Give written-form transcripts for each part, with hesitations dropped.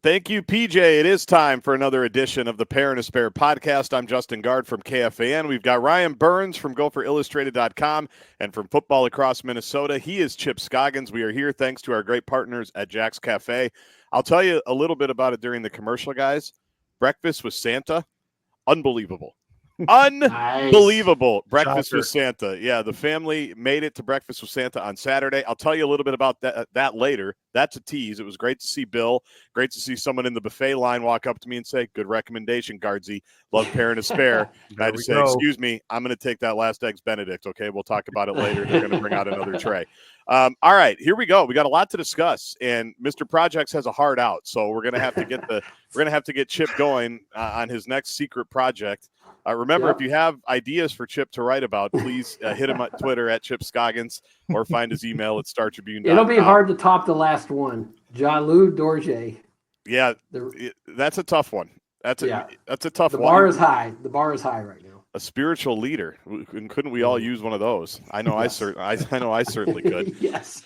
Thank you, PJ. It is time for another edition of the Parent and Spare podcast. I'm Justin Gaard from KFAN. We've got Ryan Burns from GopherIllustrated.com and from Football Across Minnesota. He is Chip Scoggins. We are here thanks to our great partners at Jack's Cafe. I'll tell you a little bit about it during the commercial, guys. Breakfast with Santa, unbelievable. Unbelievable. Nice. Breakfast Shocker. with Santa. Yeah, the family made it to Breakfast with Santa on Saturday. I'll tell you a little bit about that later. That's a tease. It was great to see Bill. Great to see someone in the buffet line walk up to me and say, "Good recommendation, Guardsy. Love Parent to Spare." I had to say, "Excuse me, I'm going to take that last Eggs Benedict, okay? We'll talk about it later. They're going to bring out another tray." All right, here we go. We got a lot to discuss, and Mr. Projects has a hard out, so we're going to have to get Chip going on his next secret project. Remember, if you have ideas for Chip to write about, please hit him on Twitter at Chip Scoggins or find his email at StarTribune.com. It'll be hard to top the last one. John-Lou Dorje. Yeah, that's a tough one. That's a tough one. The bar is high. The bar is high right now. A spiritual leader. Couldn't we all use one of those? I know Yes. I know I certainly could. Yes.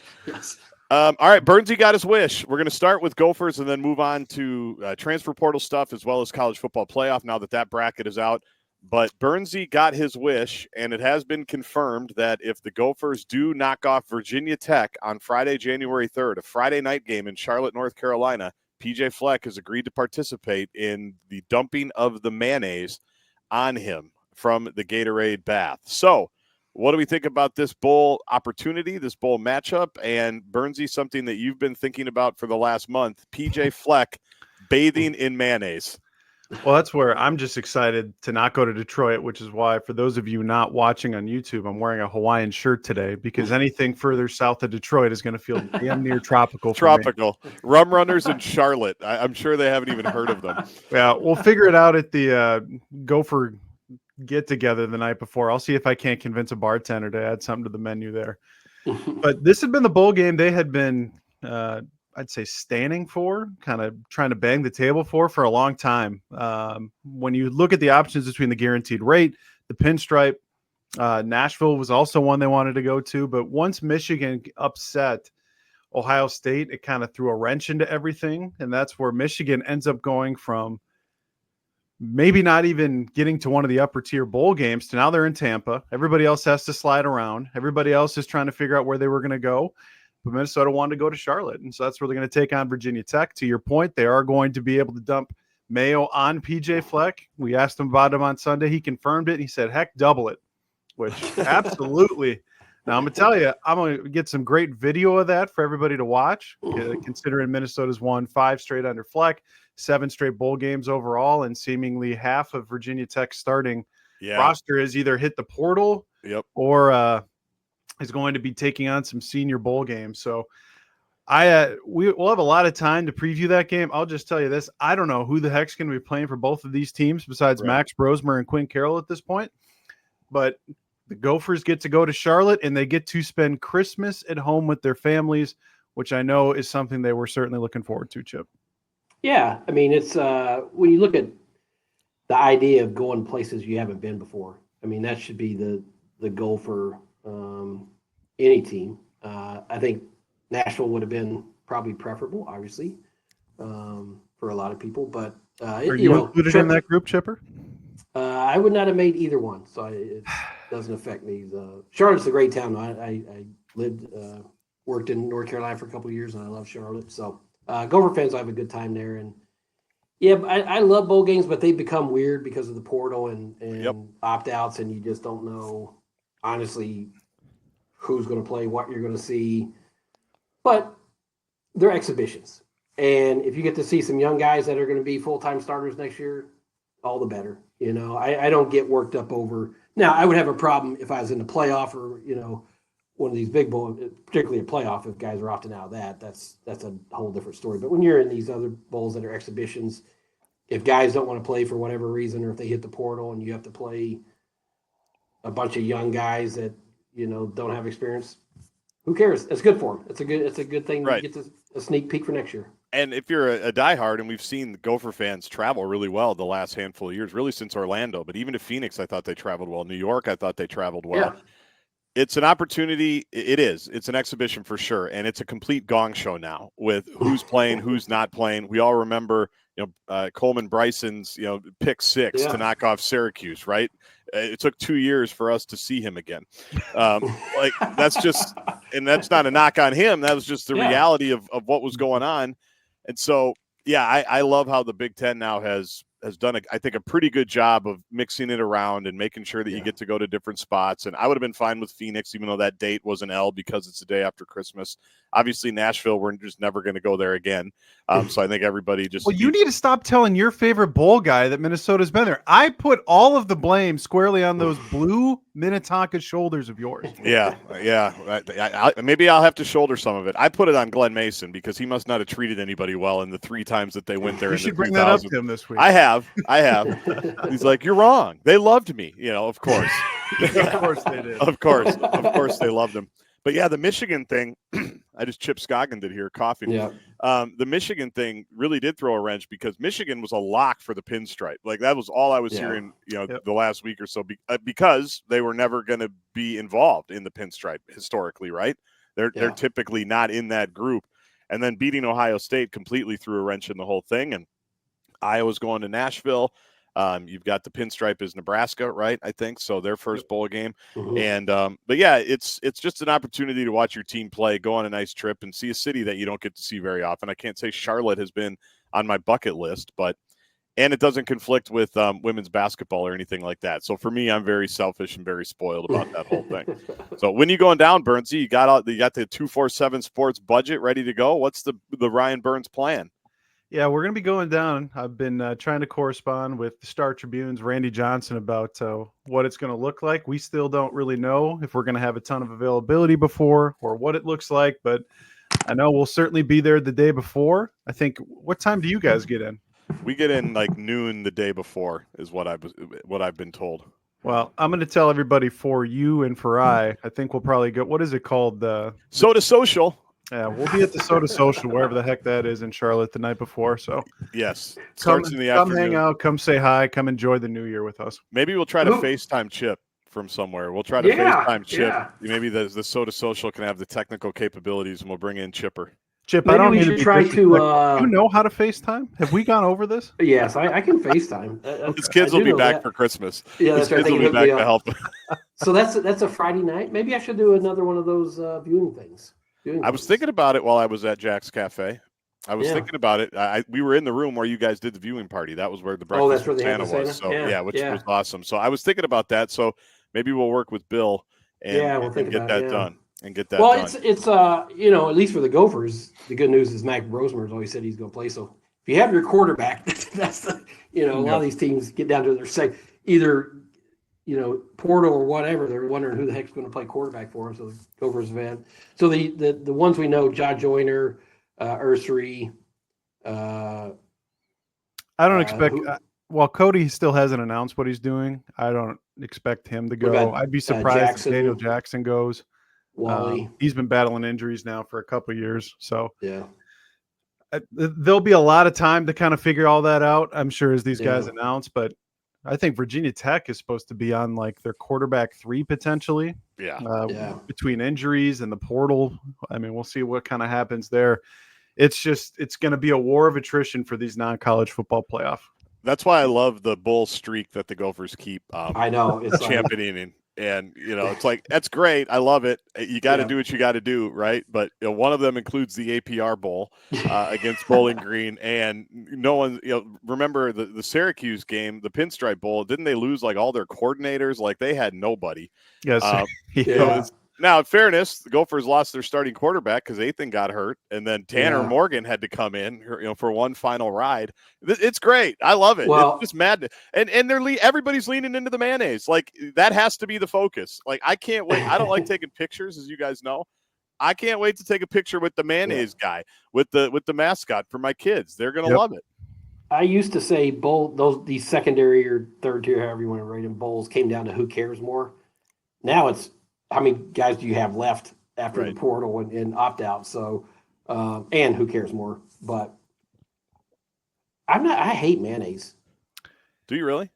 All right, Burnsy got his wish. We're going to start with Gophers and then move on to transfer portal stuff as well as college football playoff now that bracket is out. But Burnsy got his wish, and it has been confirmed that if the Gophers do knock off Virginia Tech on Friday, January 3rd, a Friday night game in Charlotte, North Carolina, PJ Fleck has agreed to participate in the dumping of the mayonnaise on him from the Gatorade bath. So what do we think about this bowl opportunity, this bowl matchup? And Burnsy, something that you've been thinking about for the last month, PJ Fleck bathing in mayonnaise. Well, that's where I'm just excited to not go to Detroit, which is why, for those of you not watching on YouTube, I'm wearing a Hawaiian shirt today because anything further south of Detroit is going to feel damn near tropical. Tropical. Rum Runners in Charlotte. I'm sure they haven't even heard of them. Yeah, we'll figure it out at the Gopher get-together the night before. I'll see if I can't convince a bartender to add something to the menu there. But this had been the bowl game they had been I'd say standing for, kind of trying to bang the table for a long time. When you look at the options between the guaranteed rate, the pinstripe, Nashville was also one they wanted to go to. But once Michigan upset Ohio State, it kind of threw a wrench into everything. And that's where Michigan ends up going from maybe not even getting to one of the upper tier bowl games to now they're in Tampa. Everybody else has to slide around. Everybody else is trying to figure out where they were going to go. But Minnesota wanted to go to Charlotte, and so that's where they're going to take on Virginia Tech. To your point, they are going to be able to dump Mayo on PJ Fleck. We asked him about him on Sunday. He confirmed it. He said, heck, double it, which absolutely. Now, I'm going to tell you, I'm going to get some great video of that for everybody to watch, considering Minnesota's won 5 straight under Fleck, 7 straight bowl games overall, and seemingly half of Virginia Tech's starting roster has either hit the portal or is going to be taking on some senior bowl games. So we'll have a lot of time to preview that game. I'll just tell you this. I don't know who the heck's going to be playing for both of these teams besides Max Brosmer and Quinn Carroll at this point. But the Gophers get to go to Charlotte, and they get to spend Christmas at home with their families, which I know is something they were certainly looking forward to, Chip. Yeah, I mean, it's when you look at the idea of going places you haven't been before, I mean, that should be the goal for any team. I think Nashville would have been probably preferable, obviously, for a lot of people. But are you included in that group, Chipper? I would not have made either one, so it doesn't affect me. Charlotte's a great town. I lived, worked in North Carolina for a couple of years, and I love Charlotte. So Gopher fans, I have a good time there. And yeah, I love bowl games, but they become weird because of the portal and opt-outs, and you just don't know, honestly, who's going to play, what you're going to see. But they're exhibitions. And if you get to see some young guys that are going to be full-time starters next year, all the better. You know, I don't get worked up over. Now, I would have a problem if I was in the playoff or, one of these big bowls, particularly a playoff, if guys are opting out of that. That's a whole different story. But when you're in these other bowls that are exhibitions, if guys don't want to play for whatever reason, or if they hit the portal and you have to play a bunch of young guys that, don't have experience, who cares? It's good for them. It's a good thing to get a sneak peek for next year. And if you're a diehard, and we've seen the Gopher fans travel really well the last handful of years, really since Orlando, but even to Phoenix, I thought they traveled well. New York, I thought they traveled well. It's an opportunity. It is. It's an exhibition for sure, and it's a complete gong show now with who's playing, who's not playing. We all remember, Coleman Bryson's, pick 6 to knock off Syracuse, right? It took 2 years for us to see him again. That's just, and that's not a knock on him. That was just the reality of what was going on. And so, I love how the Big Ten now has done, I think, a pretty good job of mixing it around and making sure that you get to go to different spots. And I would have been fine with Phoenix, even though that date was an L because it's the day after Christmas. Obviously, Nashville, we're just never going to go there again. So I think everybody just. Well, you need to stop telling your favorite bowl guy that Minnesota's been there. I put all of the blame squarely on those blue Minnetonka shoulders of yours. Yeah. Maybe I'll have to shoulder some of it. I put it on Glenn Mason because he must not have treated anybody well in the 3 times that they went there. You should bring that up to him this week. I have. He's like, you're wrong. They loved me. Of course. Of course they did. Of course they loved him. But the Michigan thing, I just chipped Scoggins did here coughing. Yeah. The Michigan thing really did throw a wrench because Michigan was a lock for the pinstripe. Like that was all I was hearing, the last week or so because they were never going to be involved in the pinstripe historically, right? They're typically not in that group. And then beating Ohio State completely threw a wrench in the whole thing. And Iowa's going to Nashville. You've got the pinstripe is Nebraska, right? I think so. Their first bowl game, and it's just an opportunity to watch your team play, go on a nice trip, and see a city that you don't get to see very often. I can't say Charlotte has been on my bucket list, and it doesn't conflict with women's basketball or anything like that. So for me, I'm very selfish and very spoiled about that whole thing. So when you going down, Burnsy, you got the 247 Sports budget ready to go. What's the Ryan Burns plan? Yeah, we're going to be going down. I've been trying to correspond with the Star Tribune's Randy Johnson about what it's going to look like. We still don't really know if we're going to have a ton of availability before or what it looks like, but I know we'll certainly be there the day before. I think, what time do you guys get in? We get in like noon the day before is what I've been told. Well, I'm going to tell everybody for you and for I think we'll probably go, what is it called? Soda Social. Yeah, we'll be at the Soda Social, wherever the heck that is in Charlotte the night before. So yes, starts in the afternoon. Come hang out, come say hi, come enjoy the new year with us. Maybe we'll try to FaceTime Chip from somewhere. We'll try to FaceTime Chip. Yeah. Maybe the Soda Social can have the technical capabilities, and we'll bring in Chipper. Chip, maybe I don't we need should to try to. You know how to FaceTime? Have we gone over this? Yes, I can FaceTime. His kids will be back for Christmas. Yeah, his kids will be back to help. So that's a Friday night. Maybe I should do another one of those viewing things. I was thinking about it while I was at Jack's Cafe. I was thinking about it. We were in the room where you guys did the viewing party. That was where the breakfast with Santa was. So which was awesome. So I was thinking about that. So maybe we'll work with Bill and get that done. And get that done. It's at least for the Gophers, the good news is Mac Rosemer's always said he's going to play. So if you have your quarterback, that's the a lot of these teams get down to their second either. Portal or whatever, they're wondering who the heck's going to play quarterback for them. So the Gophers fan. So the ones we know, John Joyner, Ursary. I don't expect. While Cody still hasn't announced what he's doing, I don't expect him to go. I'd be surprised if Daniel Jackson goes. Wally. He's been battling injuries now for a couple of years, so there'll be a lot of time to kind of figure all that out, I'm sure, as these guys announce, but I think Virginia Tech is supposed to be on like their quarterback 3 potentially. Between injuries and the portal. I mean, we'll see what kind of happens there. It's going to be a war of attrition for these non-college football playoff. That's why I love the bull streak that the Gophers keep. I know it's championing. And, it's like, that's great. I love it. You got to do what you got to do, right? But one of them includes the APR Bowl against Bowling Green. And no one, remember the Syracuse game, the Pinstripe Bowl, didn't they lose like all their coordinators? Like they had nobody. Yes. Now, in fairness, the Gophers lost their starting quarterback because Ethan got hurt, and then Tanner Morgan had to come in, for one final ride. It's great. I love it. Well, it's just madness. And everybody's leaning into the mayonnaise. Like that has to be the focus. Like I can't wait. I don't like taking pictures, as you guys know. I can't wait to take a picture with the mayonnaise guy, with the mascot for my kids. They're gonna love it. I used to say these secondary or third tier, however you want to rate them, bowls came down to who cares more. Now it's how many guys do you have left after the portal and opt out? So, and who cares more? But I hate mayonnaise. Do you really?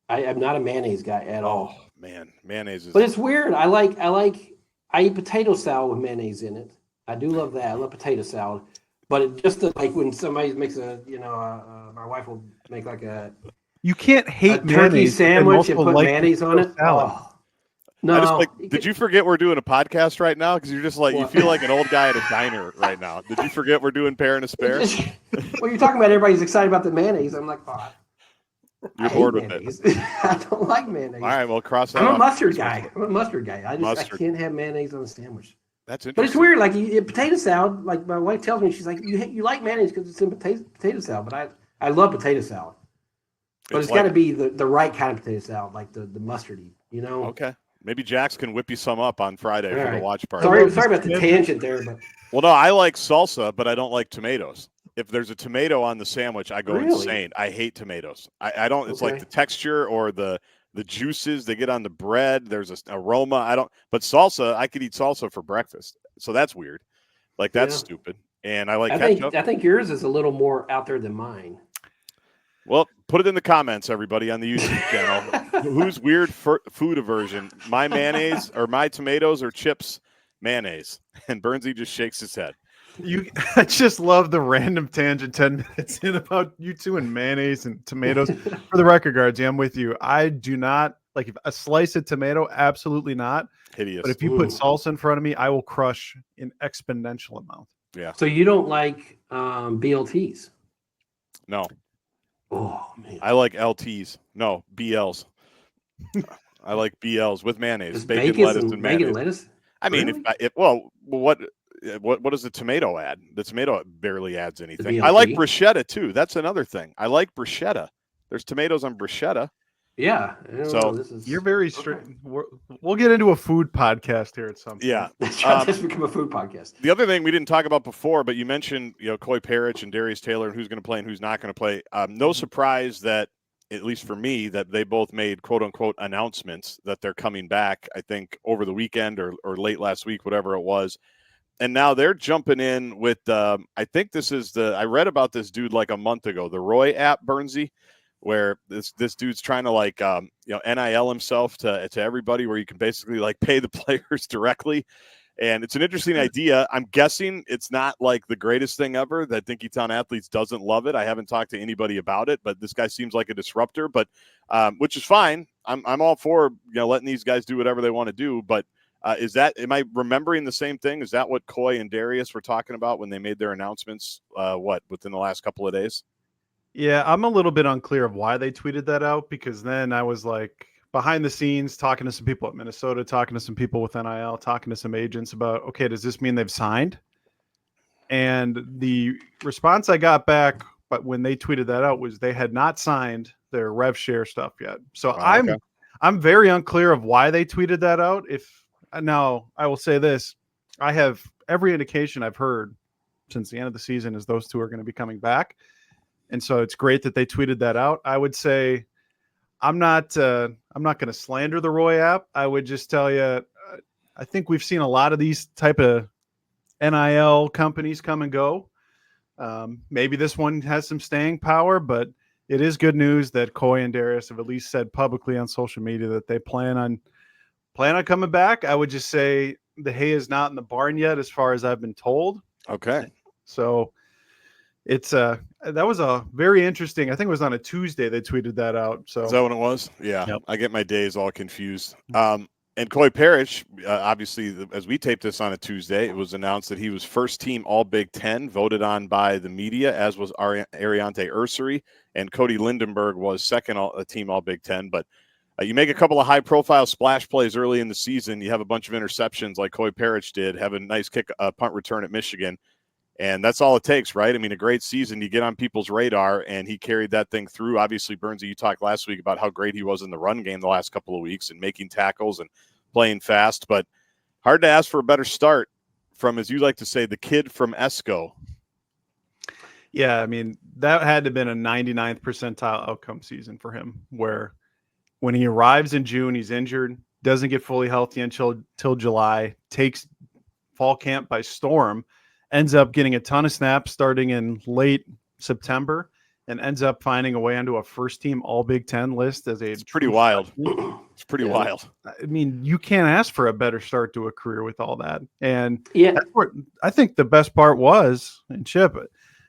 I am not a mayonnaise guy at all. Man, mayonnaise is. But it's weird. I like I eat potato salad with mayonnaise in it. I do love that. I love potato salad. But it just like when somebody makes my wife will make like You can't hate turkey mayonnaise sandwich and also put like mayonnaise on it. salad. Oh, no. Did you forget we're doing a podcast right now? Because you're just like, you What? feel like an old guy at a diner right now. Did you forget we're doing Pear and a Spare? When you're talking about everybody's excited about the mayonnaise, I'm like, You're bored with it. I don't like mayonnaise. All right, well, cross that I'm off. a mustard guy. I Mustard. can't have mayonnaise on a sandwich. That's But it's interesting. weird. Like potato salad, like my wife tells me, she's like, you like mayonnaise because it's in potato salad. But I love potato salad. But it's got to be the right kind of potato salad, like the mustardy, Okay. Maybe Jax can whip you some up on Friday for the watch party. Sorry about the tangent there, but Well, no, I like salsa, but I don't like tomatoes. If there's a tomato on the sandwich, I go Really? insane. I hate tomatoes. I don't. It's like Okay. the texture or the juices they get on the bread. There's an aroma. I don't. But salsa, I could eat salsa for breakfast. So that's weird. Like that's stupid. And I like ketchup. I think yours is a little more out there than mine. Well, put it in the comments, everybody, on the YouTube channel. Whose weird food aversion? My mayonnaise or my tomatoes or chips mayonnaise? And Burnsy just shakes his head. I just love the random tangent 10 minutes in about you two and mayonnaise and tomatoes. For the record, guards, I'm with you. I do not like if a slice of tomato, absolutely not. Hideous. But if you put salsa in front of me, I will crush an exponential amount. Yeah. So you don't like BLTs? No. Oh man. I like LTs. No, BLs. I like BLs with mayonnaise, Just bacon, lettuce, and mayonnaise. bacon, lettuce? I mean, Really? what does the tomato add? The tomato barely adds anything. BLT? I like bruschetta too. That's another thing. I like bruschetta. There's tomatoes on bruschetta. Yeah. You're very strict. We'll get into a food podcast here at some point. Yeah. This become a food podcast. The other thing we didn't talk about before, but you mentioned, Coy Parrish and Darius Taylor and who's going to play and who's not going to play. No surprise that, at least for me, that they both made quote unquote announcements that they're coming back, I think over the weekend or late last week, whatever it was. And now they're jumping in with, I think this is I read about this dude like a month ago, the Roy app, Burnsy, where this dude's trying to NIL himself to everybody, where you can basically like pay the players directly. And it's an interesting idea. I'm guessing it's not like the greatest thing ever, that Dinkytown Athletes doesn't love it. I haven't talked to anybody about it, but this guy seems like a disruptor, but which is fine. I'm all for, letting these guys do whatever they want to do. But am I remembering the same thing? Is that what Coy and Darius were talking about when they made their announcements, within the last couple of days? Yeah, I'm a little bit unclear of why they tweeted that out, because then I was like behind the scenes talking to some people at Minnesota, talking to some people with NIL, talking to some agents about, okay, does this mean they've signed? And the response I got back, but when they tweeted that out, was they had not signed their rev share stuff yet. So I'm very unclear of why they tweeted that out. Now I will say this, I have every indication I've heard since the end of the season is those two are going to be coming back. And so it's great that they tweeted that out. I would say I'm not going to slander the Roy app. I would just tell you, I think we've seen a lot of these type of NIL companies come and go. Maybe this one has some staying power, but it is good news that Coy and Darius have at least said publicly on social media that they plan on coming back. I would just say the hay is not in the barn yet, as far as I've been told. Okay. So it's that was a very interesting. I think it was on a Tuesday they tweeted that out. So is that when it was? Yeah, yep. I get my days all confused. And Coy Parrish, obviously, as we taped this on a Tuesday, it was announced that he was first team All Big Ten, voted on by the media, as was Ariante Ursary, and Cody Lindenberg was second team All Big Ten. But you make a couple of high-profile splash plays early in the season, you have a bunch of interceptions like Coy Parrish did, have a nice punt return at Michigan. And that's all it takes, right? I mean, a great season, you get on people's radar, and he carried that thing through. Obviously, Burnsy, you talked last week about how great he was in the run game the last couple of weeks and making tackles and playing fast, but hard to ask for a better start from, as you like to say, the kid from Esco. Yeah, I mean, that had to have been a 99th percentile outcome season for him, where when he arrives in June, he's injured, doesn't get fully healthy until July, takes fall camp by storm, ends up getting a ton of snaps starting in late September, and ends up finding a way onto a first-team All Big Ten list as a It's pretty wild. It's pretty wild. I mean, you can't ask for a better start to a career with all that. And Yeah, that's what I think the best part was, and Chip, I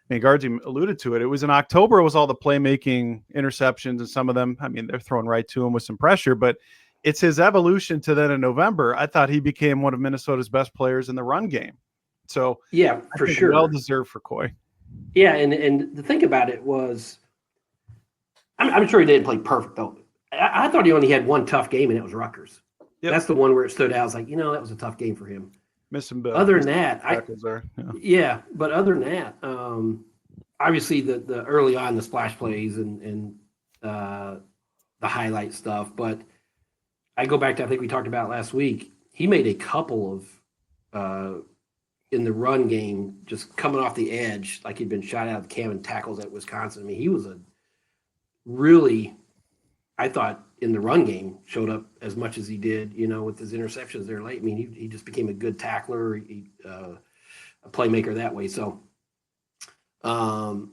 mean, Guardsy alluded to it. It was in October, it was all the playmaking interceptions, and some of them, I mean, they're thrown right to him with some pressure, but it's his evolution to then in November. I thought he became one of Minnesota's best players in the run game. So yeah, for sure. Well deserved for Coy. Yeah, and the thing about it was, I'm sure he didn't play perfect though. I thought he only had one tough game, and it was Rutgers. Yep. That's the one where it stood out. I was like, that was a tough game for him. Missing Bill. Other than that, but other than that, obviously the early on the splash plays and the highlight stuff. But I go back to, I think we talked about last week. He made a couple of in the run game, just coming off the edge, like he'd been shot out of the cam and tackles at Wisconsin. I mean, he was a really, I thought, in the run game, showed up as much as he did, with his interceptions there late. I mean, he just became a good tackler, a playmaker that way. So, I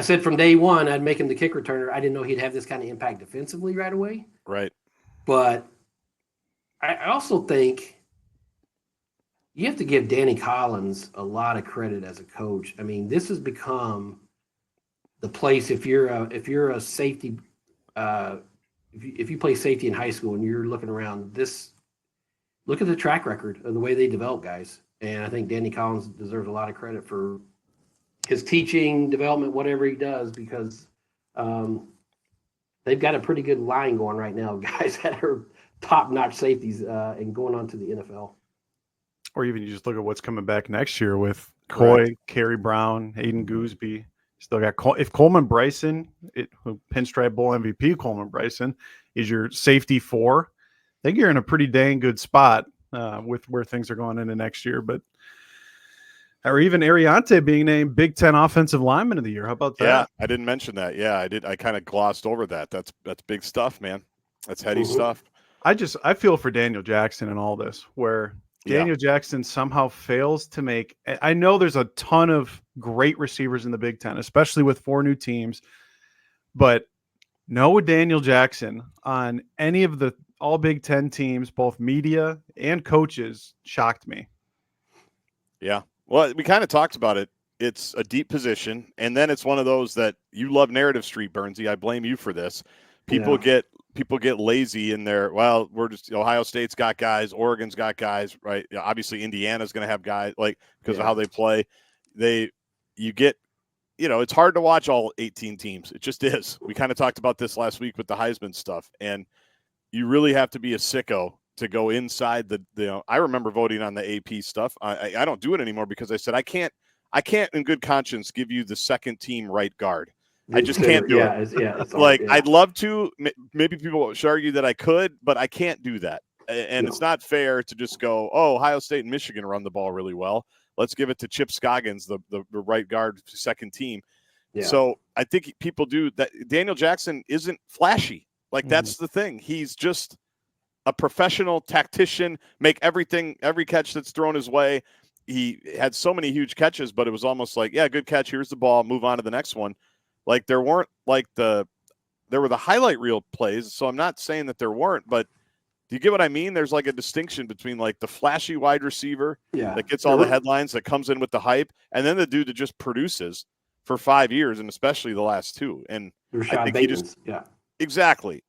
said from day one, I'd make him the kick returner. I didn't know he'd have this kind of impact defensively right away. Right. But I also think you have to give Danny Collins a lot of credit as a coach. I mean, this has become the place, if you're a safety, if you play safety in high school and you're looking around this, look at the track record of the way they develop guys. And I think Danny Collins deserves a lot of credit for his teaching, development, whatever he does, because they've got a pretty good line going right now, guys that are top-notch safeties and going on to the NFL. Or even you just look at what's coming back next year with Coy, Kerry Brown, Aiden Gooseby. Still got if Coleman Bryson, Pinstripe Bowl MVP Coleman Bryson, is your safety 4. I think you're in a pretty dang good spot with where things are going into next year. But or even Ariante being named Big Ten Offensive Lineman of the Year. How about that? Yeah, I didn't mention that. Yeah, I did. I kind of glossed over that. That's big stuff, man. That's heady stuff. I feel for Daniel Jackson in all this, where Daniel Jackson somehow fails to make. I know there's a ton of great receivers in the Big Ten, especially with 4 new teams, but no Daniel Jackson on any of the all Big Ten teams, both media and coaches, shocked me. Yeah. Well, we kind of talked about it. It's a deep position, and then it's one of those that you love narrative street, Burnsy. I blame you for this. People get lazy in there. Well, we're just Ohio State's got guys, Oregon's got guys, right? Obviously, Indiana's going to have guys because of how they play. It's hard to watch all 18 teams. It just is. We kind of talked about this last week with the Heisman stuff, and you really have to be a sicko to go inside the. I remember voting on the AP stuff. I don't do it anymore because I said I can't in good conscience give you the second team right guard. I just can't do it. It's hard, I'd love to. Maybe people should argue that I could, but I can't do that. And it's not fair to just go, Ohio State and Michigan run the ball really well. Let's give it to Chip Scoggins, the right guard, second team. Yeah. So I think people do that. Daniel Jackson isn't flashy. That's the thing. He's just a professional tactician, make every catch that's thrown his way. He had so many huge catches, but it was almost like, good catch. Here's the ball. Move on to the next one. There weren't there were the highlight reel plays. So I'm not saying that there weren't, but do you get what I mean? There's a distinction between the flashy wide receiver that gets all the headlines, that comes in with the hype, and then the dude that just produces for 5 years, and especially the last 2. And I think Bateman's, Exactly.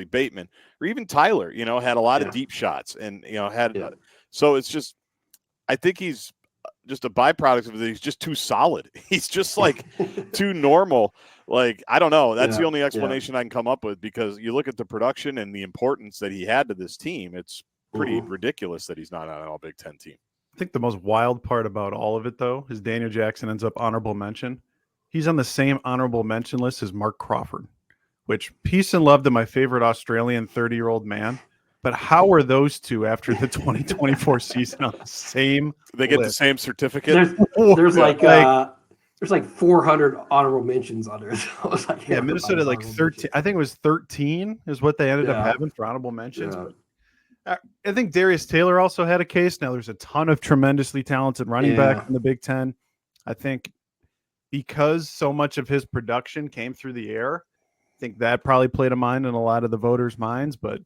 Bateman, or even Tyler, had a lot of deep shots and, so it's just, I think he's just a byproduct of it. He's just too solid. He's just too normal. I don't know. That's the only explanation I can come up with, because you look at the production and the importance that he had to this team. It's pretty ridiculous that he's not on an all Big Ten team. I think the most wild part about all of it, though, is Daniel Jackson ends up honorable mention. He's on the same honorable mention list as Mark Crawford, which peace and love to my favorite Australian 30-year-old man. But how are those two after the 2024 season on the same They get list? the same certificate? There's 400 honorable mentions on there. So Minnesota 13. I think it was 13 is what they ended up having for honorable mentions. Yeah. But I think Darius Taylor also had a case. Now there's a ton of tremendously talented running backs in the Big Ten. I think because so much of his production came through the air, I think that probably played a mind in a lot of the voters' minds. But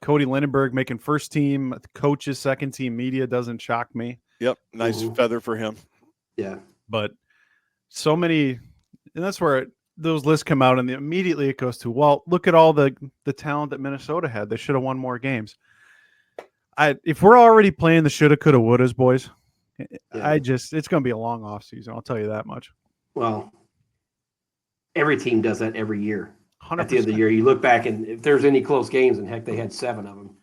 Cody Lindenberg making first team coaches, second team media doesn't shock me. Yep. Nice feather for him. Yeah. But so many, and that's where those lists come out, and immediately it goes to, well, look at all the talent that Minnesota had. They should have won more games. If we're already playing the shoulda, coulda, wouldas, boys, it's going to be a long off season. I'll tell you that much. Well, every team does that every year. 100%. At the end of the year, you look back, and if there's any close games, and heck, they had 7 of them,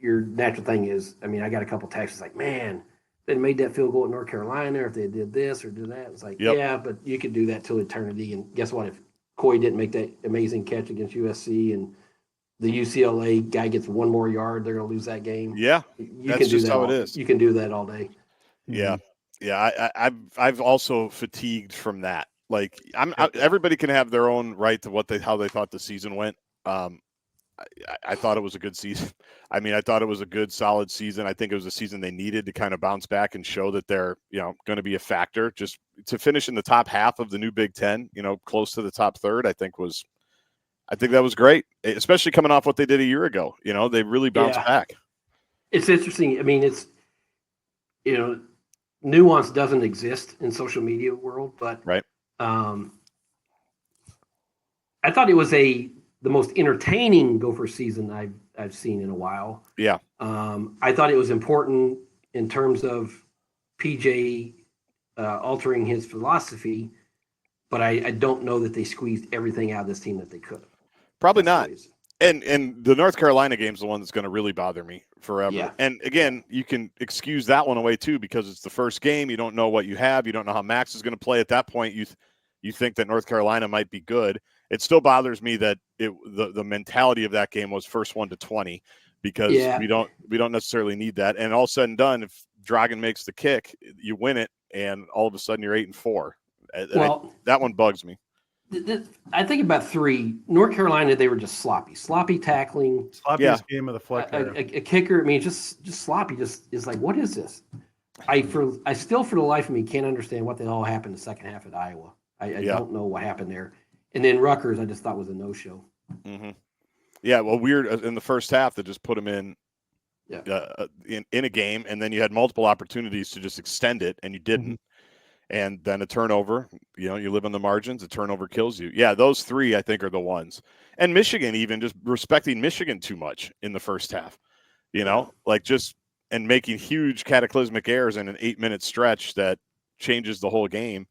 your natural thing is, I mean, I got a couple texts like, man, they made that field goal at North Carolina, or if they did this or did that. It's like, yeah, but you could do that till eternity. And guess what? If Coy didn't make that amazing catch against USC and the UCLA guy gets 1 more yard, they're going to lose that game. Yeah, that's just how it is. You can do that all day. Yeah, yeah. I've also fatigued from that. Like, everybody can have their own right to how they thought the season went. I thought it was a good season. I mean, I thought it was a good, solid season. I think it was a season they needed to kind of bounce back and show that they're, going to be a factor. Just to finish in the top half of the new Big Ten, close to the top third, I think that was great, especially coming off what they did a year ago. They really bounced back. It's interesting. I mean, it's, nuance doesn't exist in social media world, but right. I thought it was the most entertaining Gopher season I've seen in a while. Yeah. I thought it was important in terms of PJ altering his philosophy, but I don't know that they squeezed everything out of this team that they could have. Probably not. And the North Carolina game is the one that's going to really bother me forever. Yeah. And again, you can excuse that one away too, because it's the first game. You don't know what you have. You don't know how Max is going to play. At that point, you think that North Carolina might be good. It still bothers me that the mentality of that game was first 1 to 20, because we don't necessarily need that. And all said and done, if Dragan makes the kick, you win it, and all of a sudden you're 8-4. Well, that one bugs me. I think about 3. North Carolina, they were just sloppy tackling. Sloppiest game of the Fleck era. A kicker, I mean, just sloppy. Just is like, what is this? I still, for the life of me, can't understand what the hell happened the second half at Iowa. I don't know what happened there. And then Rutgers, I just thought was a no-show. Mm-hmm. Yeah, well, weird in the first half that just put them in a game, and then you had multiple opportunities to just extend it, and you didn't. Mm-hmm. And then a turnover, you live on the margins, a turnover kills you. Yeah, those 3, I think, are the ones. And Michigan, even just respecting Michigan too much in the first half, and making huge cataclysmic errors in an 8-minute stretch that changes the whole game.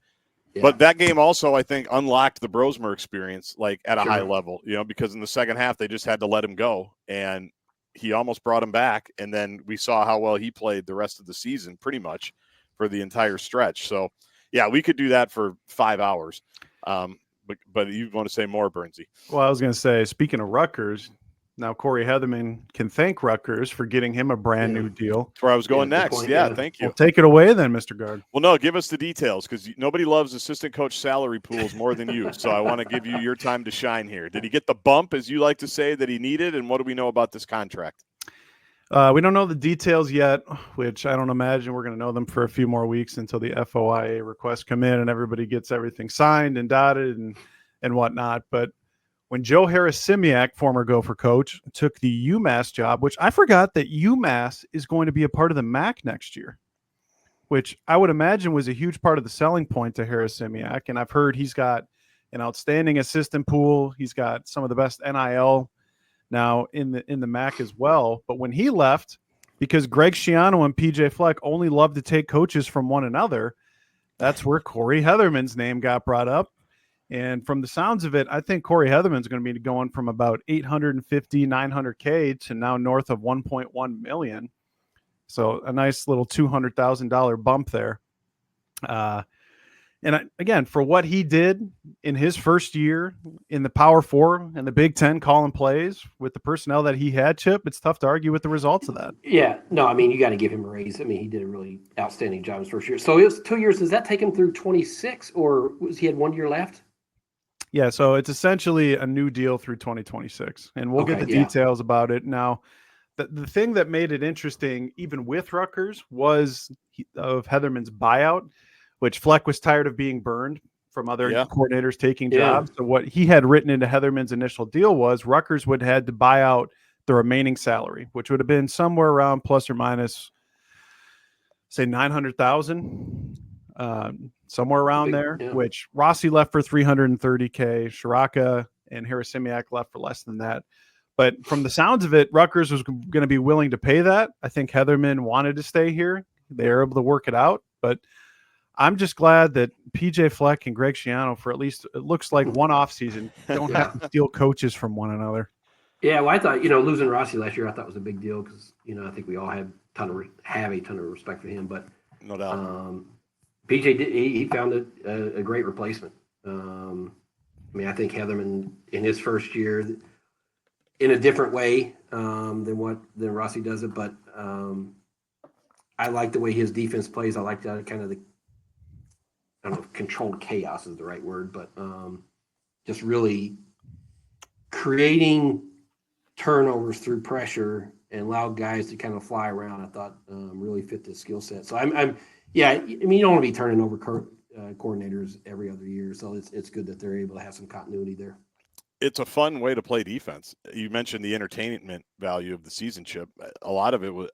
Yeah. But that game also, I think, unlocked the Brosmer experience, at a high level, because in the second half, they just had to let him go. And he almost brought him back. And then we saw how well he played the rest of the season, pretty much, for the entire stretch. So, yeah, we could do that for 5 hours. But you want to say more, Burnsy? Well, I was going to say, speaking of Rutgers, now Corey Heatherman can thank Rutgers for getting him a brand new deal. That's where I was going next. Thank you. Well, take it away then, Mr. Gaard. Well, no, give us the details, because nobody loves assistant coach salary pools more than you. So I want to give you your time to shine here. Did he get the bump, as you like to say, that he needed? And what do we know about this contract? We don't know the details yet, which I don't imagine we're going to know them for a few more weeks until the FOIA requests come in and everybody gets everything signed and dotted and whatnot. But when Joe Harris-Simiak, former Gopher coach, took the UMass job, which I forgot that UMass is going to be a part of the MAC next year, which I would imagine was a huge part of the selling point to Harris-Simiak. And I've heard he's got an outstanding assistant pool. He's got some of the best NIL now in the MAC as well. But when he left, because Greg Schiano and PJ Fleck only love to take coaches from one another, that's where Corey Heatherman's name got brought up. And from the sounds of it, I think Corey Heatherman's going to be going from about 850, 900K to now north of 1.1 million. So a nice little $200,000 bump there. And again, for what he did in his first year in the Power Four and the Big Ten calling plays with the personnel that he had, Chip, it's tough to argue with the results of that. Yeah, no, I mean, you got to give him a raise. I mean, he did a really outstanding job his first year. So it was 2 years. Does that take him through 26, or he had 1 year left? Yeah, so it's essentially a new deal through 2026, and we'll get the details about it. Now, the thing that made it interesting, even with Rutgers, was of Heatherman's buyout, which Fleck was tired of being burned from other coordinators taking Yeah. jobs. So what he had written into Heatherman's initial deal was Rutgers would have had to buy out the remaining salary, which would have been somewhere around plus or minus, say, $900,000, somewhere around there, which Rossi left for $330K, Shiraka and Harasimiak left for less than that. But from the sounds of it, Rutgers was going to be willing to pay that. I think Heatherman wanted to stay here. They were able to work it out. But I'm just glad that PJ Fleck and Greg Schiano, for at least it looks like one off season, don't have to steal coaches from one another. Yeah, well, I thought, losing Rossi last year, I thought was a big deal because, I think we all have a ton of respect for him. But no doubt, PJ he found a great replacement. I think Heatherman in his first year, in a different way than Rossi does it, but I like the way his defense plays. I like that kind of I don't know if controlled chaos is the right word, but just really creating turnovers through pressure and allow guys to kind of fly around. I thought really fit the skill set. So you don't want to be turning over coordinators every other year. So it's good that they're able to have some continuity there. It's a fun way to play defense. You mentioned the entertainment value of the season, Chip. A lot of it was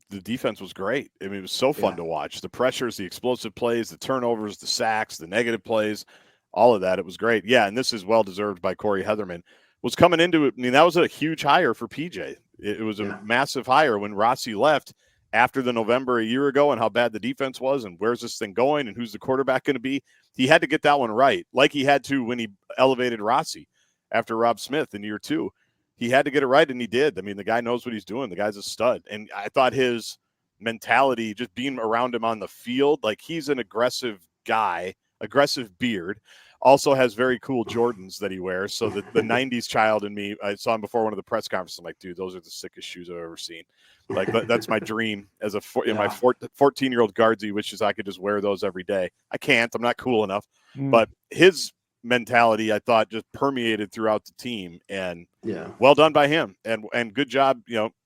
the defense was great. I mean, it was so fun to watch. The pressures, the explosive plays, the turnovers, the sacks, the negative plays, all of that. It was great. Yeah, and this is well-deserved by Corey Heatherman. Was coming into it. I mean, that was a huge hire for PJ. It was a massive hire when Rossi left after the November a year ago and how bad the defense was and where's this thing going and who's the quarterback going to be. He had to get that one right, like he had to when he elevated Rossi after Rob Smith in year 2. He had to get it right, and he did. I mean, the guy knows what he's doing. The guy's a stud. And I thought his mentality, just being around him on the field, like he's an aggressive guy, aggressive beard, also has very cool Jordans that he wears. So the 90s child in me, I saw him before one of the press conferences. I'm like, dude, those are the sickest shoes I've ever seen. Like, that's my dream as my 14-year-old Guardsy wishes I could just wear those every day. I can't. I'm not cool enough. But his mentality, I thought, just permeated throughout the team, and well done by him, and good job.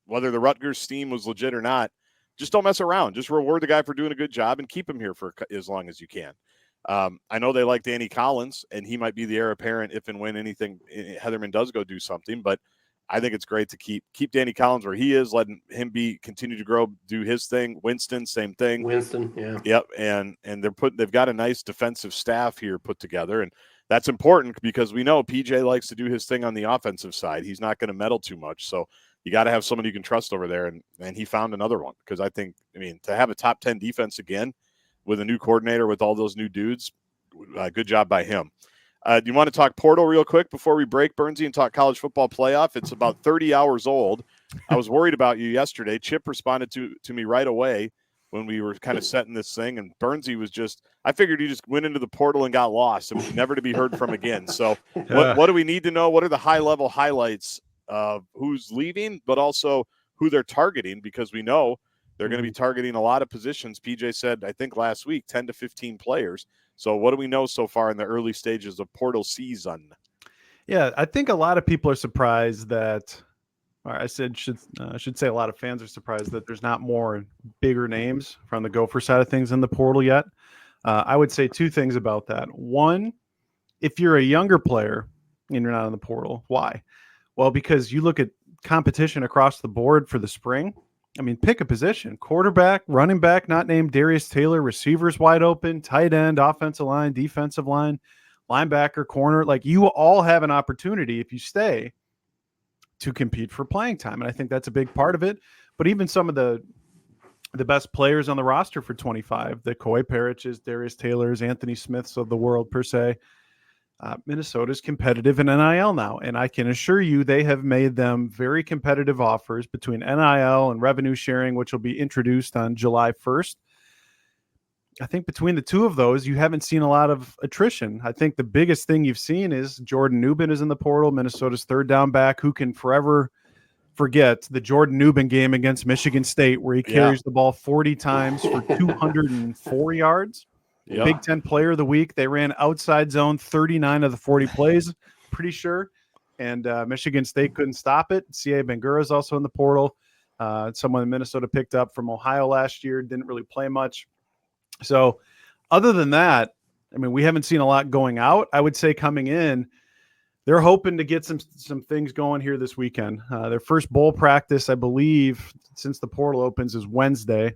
Whether the Rutgers team was legit or not, just don't mess around. Just reward the guy for doing a good job and keep him here for as long as you can. I know they like Danny Collins, and he might be the heir apparent if and when Heatherman does go do something, but I think it's great to keep Danny Collins where he is, letting him continue to grow, do his thing. Winston, same thing. Yep, and they've got a nice defensive staff here put together, and that's important because we know PJ likes to do his thing on the offensive side. He's not going to meddle too much, so you got to have someone you can trust over there, and he found another one because to have a top 10 defense again with a new coordinator with all those new dudes, good job by him. Do you want to talk portal real quick before we break, Burnsy, and talk college football playoff? It's about 30 hours old. I was worried about you yesterday. Chip responded to me right away when we were kind of setting this thing, and Burnsy was I figured he just went into the portal and got lost and was never to be heard from again. So what do we need to know? What are the high-level highlights of who's leaving, but also who they're targeting? Because we know they're going to be targeting a lot of positions. PJ said, I think last week, 10 to 15 players. So what do we know so far in the early stages of portal season? Yeah, I think a lot of people are surprised that, or I should say a lot of fans are surprised that there's not more bigger names from the Gopher side of things in the portal yet. I would say two things about that. One, if you're a younger player and you're not in the portal, why? Well, because you look at competition across the board for the spring. I mean, pick a position: quarterback, running back, not named Darius Taylor, receivers wide open, tight end, offensive line, defensive line, linebacker, corner. Like, you all have an opportunity if you stay to compete for playing time. And I think that's a big part of it. But even some of the best players on the roster for 25, the Koi Parriches, Darius Taylors, Anthony Smiths of the world per se, Minnesota's competitive in NIL now, and I can assure you they have made them very competitive offers between NIL and revenue sharing, which will be introduced on July 1st. I think between the two of those, you haven't seen a lot of attrition. I think the biggest thing you've seen is Jordan Newben is in the portal, Minnesota's third down back, who can forever forget the Jordan Newben game against Michigan State where he carries the ball 40 times for 204 yards. Yep. Big Ten Player of the Week. They ran outside zone 39 of the 40 plays, pretty sure. And Michigan State couldn't stop it. C.A. Bangura is also in the portal. Someone Minnesota picked up from Ohio last year, didn't really play much. So other than that, I mean, we haven't seen a lot going out. I would say coming in, they're hoping to get some things going here this weekend. Their first bowl practice, I believe, since the portal opens, is Wednesday.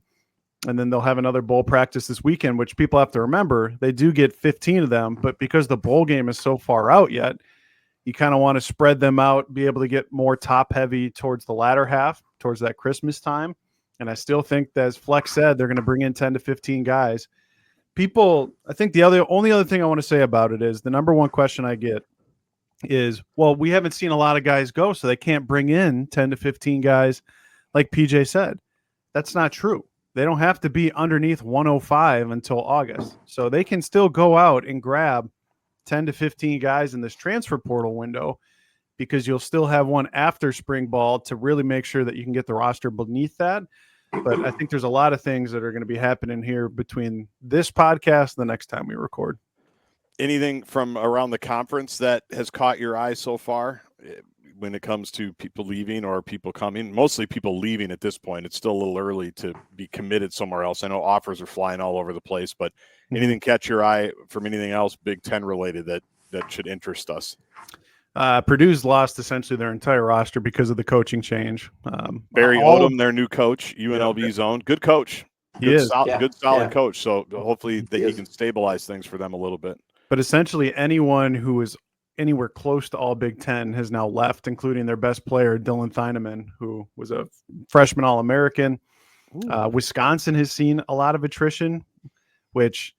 And then they'll have another bowl practice this weekend, which people have to remember. They do get 15 of them, but because the bowl game is so far out yet, you kind of want to spread them out, be able to get more top heavy towards the latter half, towards that Christmas time. And I still think that, as Flex said, they're going to bring in 10 to 15 guys. People, I think the only other thing I want to say about it is the number one question I get is, well, we haven't seen a lot of guys go, so they can't bring in 10 to 15 guys like PJ said. That's not true. They don't have to be underneath 105 until August. So they can still go out and grab 10 to 15 guys in this transfer portal window, because you'll still have one after spring ball to really make sure that you can get the roster beneath that. But I think there's a lot of things that are going to be happening here between this podcast and the next time we record. Anything from around the conference that has caught your eye so far when it comes to people leaving or people coming? Mostly people leaving at this point. It's still a little early to be committed somewhere else. I know offers are flying all over the place, but anything catch your eye from anything else Big Ten related that should interest us? Purdue's lost essentially their entire roster because of the coaching change. Barry Odom, their new coach, UNLV's own. Good coach. Good solid coach. So hopefully he can stabilize things for them a little bit. But essentially anyone who was anywhere close to all Big Ten has now left, including their best player, Dylan Thieneman, who was a freshman All-American. Wisconsin has seen a lot of attrition, which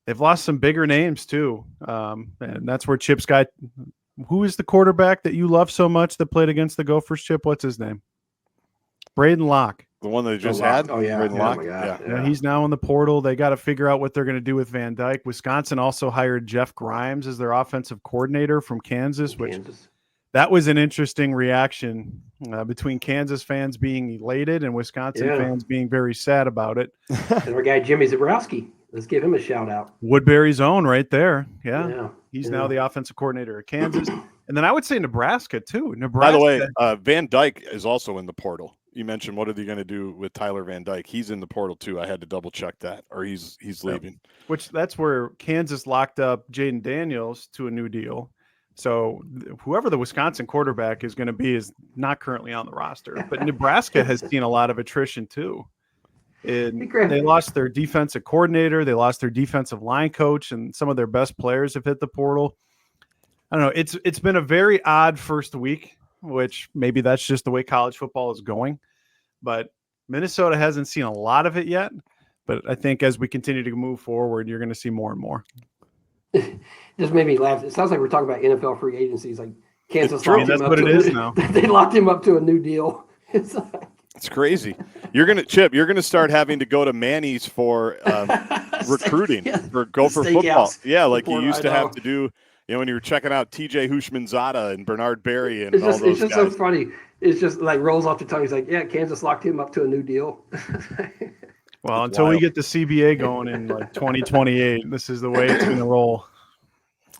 they've lost some bigger names too. And that's where Chip's got – who is the quarterback that you love so much that played against the Gophers, Chip? What's his name? Braden Locke. The one that they just had? Oh, yeah. Braden Locke? Yeah, he's now in the portal. They got to figure out what they're going to do with Van Dyke. Wisconsin also hired Jeff Grimes as their offensive coordinator from Kansas, that was an interesting reaction between Kansas fans being elated and Wisconsin fans being very sad about it. And our guy, Jimmy Zabrowski. Let's give him a shout out. Woodbury's own right there. Yeah. He's now the offensive coordinator at Kansas. And then I would say Nebraska too. By the way, Van Dyke is also in the portal. You mentioned what are they going to do with Tyler Van Dyke? He's in the portal too. I had to double check that, or he's leaving. Which that's where Kansas locked up Jaden Daniels to a new deal. So whoever the Wisconsin quarterback is going to be is not currently on the roster. But Nebraska has seen a lot of attrition too. They lost their defensive coordinator. They lost their defensive line coach, and some of their best players have hit the portal. I don't know. It's been a very odd first week, which maybe that's just the way college football is going. But Minnesota hasn't seen a lot of it yet. But I think as we continue to move forward, you're going to see more and more. Just made me laugh. It sounds like we're talking about NFL free agencies. Like Kansas locked him up now. They locked him up to a new deal. It's crazy. You're gonna start having to go to Manny's for recruiting for Gopher football. Yeah, like you used to have to do. When you were checking out TJ Hushmanzada and Bernard Berry and all those guys. It's just so funny. It's just like rolls off the tongue. He's like, yeah, Kansas locked him up to a new deal. Well, until we get the CBA going in like 2028, this is the way it's going to roll.